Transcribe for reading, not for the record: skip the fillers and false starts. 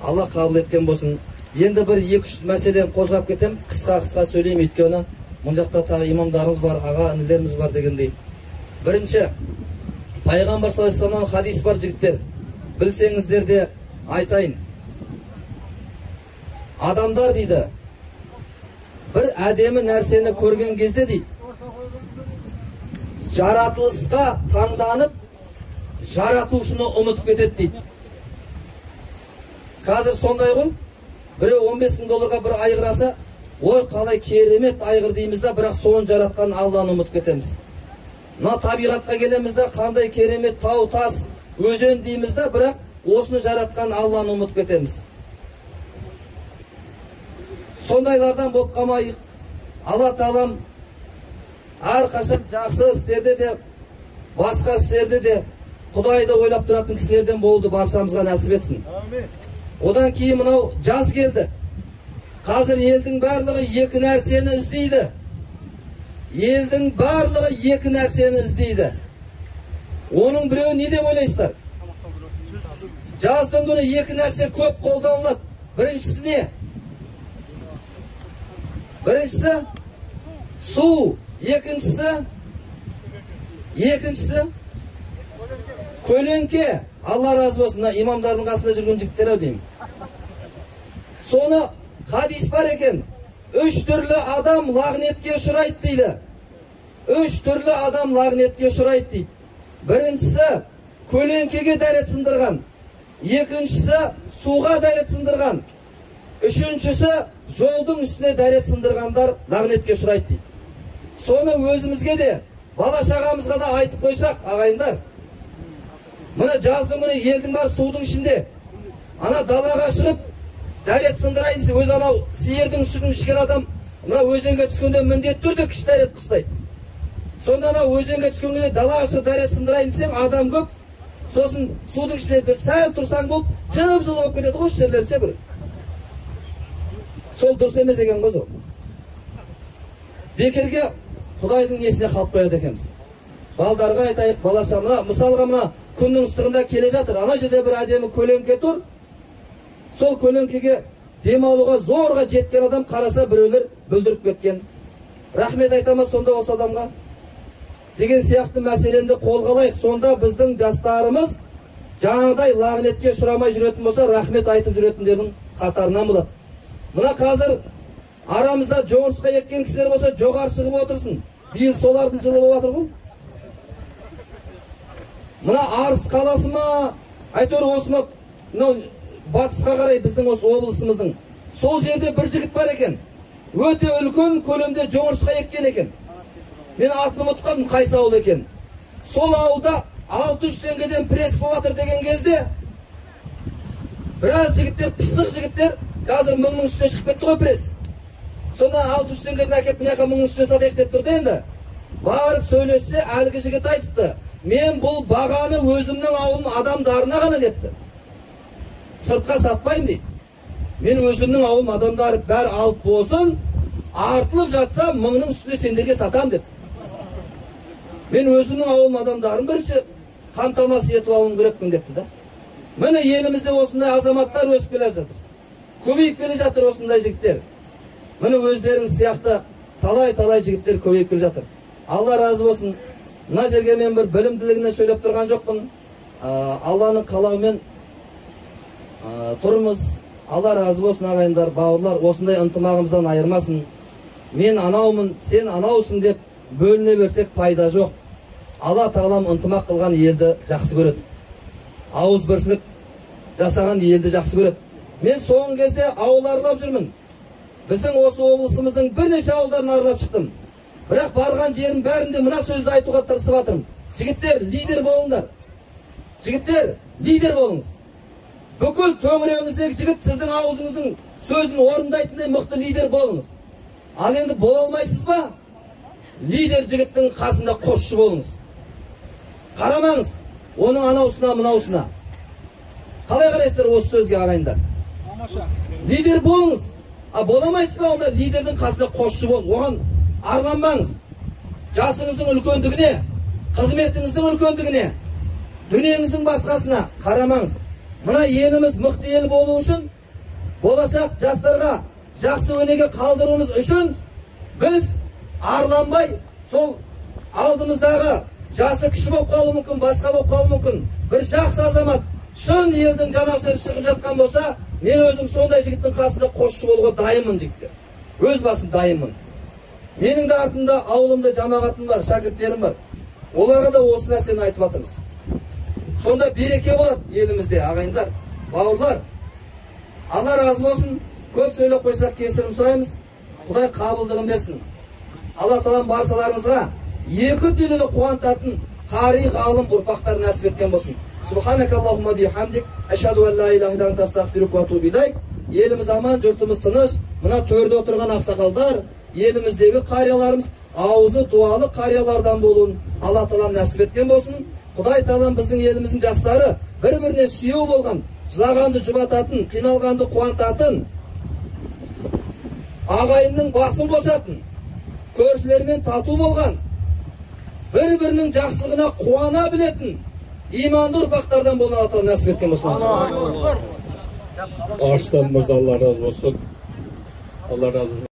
Алла кабыл еткен болсын. Енді бір 2-3 мәселені қозғап кетем. Қысқа сөйлеймін, өйткені мұн жақта тағы имамдарымыз бар, аға інілеріміз бар дегендей. Бірінші, пайғамбар саллаллаху алейхи вассаламнан хадис бар жігіттер. Білсеңіздер де айтайын. Адамдар дейді, бір әдемі нәрсені көрген кезде дейді, жаратылысқа таңданып, жаратушыны ұмытып кетеді дейді. Қазір сондай ғой, біреу $15,000 бір айғыраса, ой қалай керемет айғыр дейміз да, бірақ соны жаратқан Алланы ұмытып кетеміз. Мына табиғатқа келеміз да, қандай керемет тау, тас, өзен дейміз да, бірақ осыны жаратқан Алланы ұмытып кетеміз. Сондайлардан болып қалмайық. Алла Тағалам әрқашан жақсы істерде де, басқа істерде де Құдайды ойлап тұратын кісілерден болды, баршамызға нәсіп етсін. Одан кейін мынау жаз келді. Қазір елдің барлығы екі нәрсені іздейді. Елдің барлығы екі нәрсені іздейді. Оның біреуі не деп ойлайсыздар? Жаздың күні екі нәрсе көп қолданылады. Біріншісі не? Біріншісі су, екіншісі көлеңке. Алла разы болсын, имамдардың қасында жүрген жігіттер деймін. Соны хадис бар екен. 3 түрлі адам лағнетке ұшырайды дейді. 3 түрлі адам лағнетке ұшырайды дейді. Біріншісі көлеңкеге дәрет сындырған, екіншісі суға дәрет сындырған, үшіншісі жолдың үстіне дәрет сындырғандар лағнетке ұшырайды дейді. Соны өзімізге де, бала шағамызға да айтып қойсақ, ағайындар. Мына жаздың күні елдің бар судың ішінде. Ана далаға шығып, дәрет сындырайын десе, өз анау сиырдың сүтін ішкен адам, мына өзенге түскенде міндетті түрде кіші дәрет қыштайды. Сонда ана өзенге түскенде далаға шығып дәрет сындырайын десем, адам көп. Сосын судың ішінде бір сәл тұрсаң болып, жып-жылы болып кетеді ғой, жерлерше бір. Сол дұрыс емес екен ғой сол. Бекерге Құдайдың несіне қалып қояды екенбіз. Балдарға айтайық, балашамына, мысалға мына күннің ыстығында келе жатыр. Ана жерде бір әдемі көлеңке тұр. Сол көлеңкеге демалуға зорға жеткен адам қараса біреулер бүлдіріп кеткен. Рахмет айтамыз сонда осы адамға. Деген сияқты мәселенді қолға алайық. Сонда біздің жастарымыз жаңағыдай лағнетке ұшырамай жүретін болса, рахмет айтып жүретіндердің қатарынан болады. Мына қазір арамызда жоғарышқа еккен кісілер болса, жоғары шығып отырсын. Биыл солардың жылы болып жатыр ғой. Мына Арыс қаласы ма, әйтеуір осыны батысқа қарай біздің осы облысымыздың. Сол жерде бір жігіт бар екен. Өте үлкен көлемде жоғарышқа еккен екен. Мен атын ұмытып қалдым, қайсы ауыл екен. Сол ауылда 600 теңгеден пресс болып жатыр деген кезде біраз жігіттер, пысық жігіттер, қазір 1000-ның үстіне шығып кетті ғой пресс. Сонда 600 теңгеден әкеп мынаяққа 1000-ның үстіне сатайық деп тұрды енді. Барып сөйлессе, әлгі жігіт айтыпты, мен бұл бағаны өзімнің ауылым адамдарына ғана депті. Сыртқа сатпаймын дейді. Мен өзімнің ауылым адамдары бәрі алып болсын, артылып жатса 1000-ның үстіне сендерге сатам деп. Мен өзімнің ауылым адамдарын бірінші қамтамасыз етіп алуым керекпін депті да. Міне елімізде осындай азаматтар өсіп келе жатыр. Көбейіп келе жатыр осындай жігіттер. Міне өздеріңіз сияқты талай жігіттер көбейіп келе жатыр. Алла разы болсын. Мына жерге мен бір білімділігіне сөйлеп тұрған жоқпын. Алланың қалауымен тұрмыз. Алла разы болсын ағайындар, бауырлар, осындай ынтымағымыздан айырмасын. Мен анаумын, сен анаусың деп бөліне берсек пайда жоқ. Алла Тағалам ынтымақ қылған елді жақсы көреді. Ауызбіршілік жасаған елді жақсы көреді. Мен соңғы кезде ауыл аралап жүрмін. Біздің осы облысымыздың бірнеше ауылдарын аралап шықтым. Бірақ барған жерім бәрінде мына сөзді айтуға тырысып жатырмын. Жігіттер, лидер болыңдар. Жігіттер, лидер болыңыз. Бүкіл төңірегіңіздегі жігіт сіздің аузыңыздың сөзін орындайтындай мықты лидер болыңыз. Ал енді бола алмайсыз ба? Лидер жігіттің қасында қосшы болыңыз. Қарамаңыз, оның анаусына, мынаусына. Қалай қарайсыздар осы сөзге ағайындар? Лидер болыңыз. Бола алмайсыз ба? Онда лидердің қасында қосшы бол. Оған арланбаңыз. Жасыңыздың үлкендігіне, қызметіңіздің үлкендігіне, дүниеңіздің басқасына қарамаңыз. мына елimiz мықты ел болу үшін, болашақ жастарға жақсы өнеге қалдыруымыз үшін біз арланбай, сол алдымыздағы жасы кіші болып қалуы мүмкін, басқа болып қалуы мүмкін, бір жақсы азамат шын елдің жанашыры шығып жатқан болса, мен өзім сондай жігіттің қасында қосшы болуға дайынмын жігіттер. Өз басым дайынмын. Менің де артымда ауылымда жамағатым бар, шәкірттерім бар. Оларға да осы нәрсені айтып жатырмыз. Сонда береке болады елімізде, ағайындар, бауырлар. Алла разы болсын. Көп сөйлеп қойсақ кешірім сұраймыз. Құдай қабылдығын берсін. Алла тағала баршаларыңызға екі дүниеде қуантатын қари ғалым ұрпақтар нәсіп еткен болсын. Субханакаллахумма бихамдик, ашхаду ан ла илаха илля анта астағфирука ва атубу илейк. Еліміз аман, жұртымыз тыныш. Мына төрде отырған ақсақалдар, еліміздегі қарияларымыз аузы дуалы қариялардан болуын Алла тағала нәсіп еткен болсын. Құдай тағала біздің еліміздің жастары бір-біріне сүйеу болған, жылағанды жұбататын, қиналғанды қуантатын, ағайынның басын қосатын, көршілермен тату болған, бір-бірінің жақсылығына қуана білетін иманды ұрпақтардан болуын Алла тағала нәсіп еткен болсын. Арыстан мырза, Алла разы болсын. Алла разы болсын.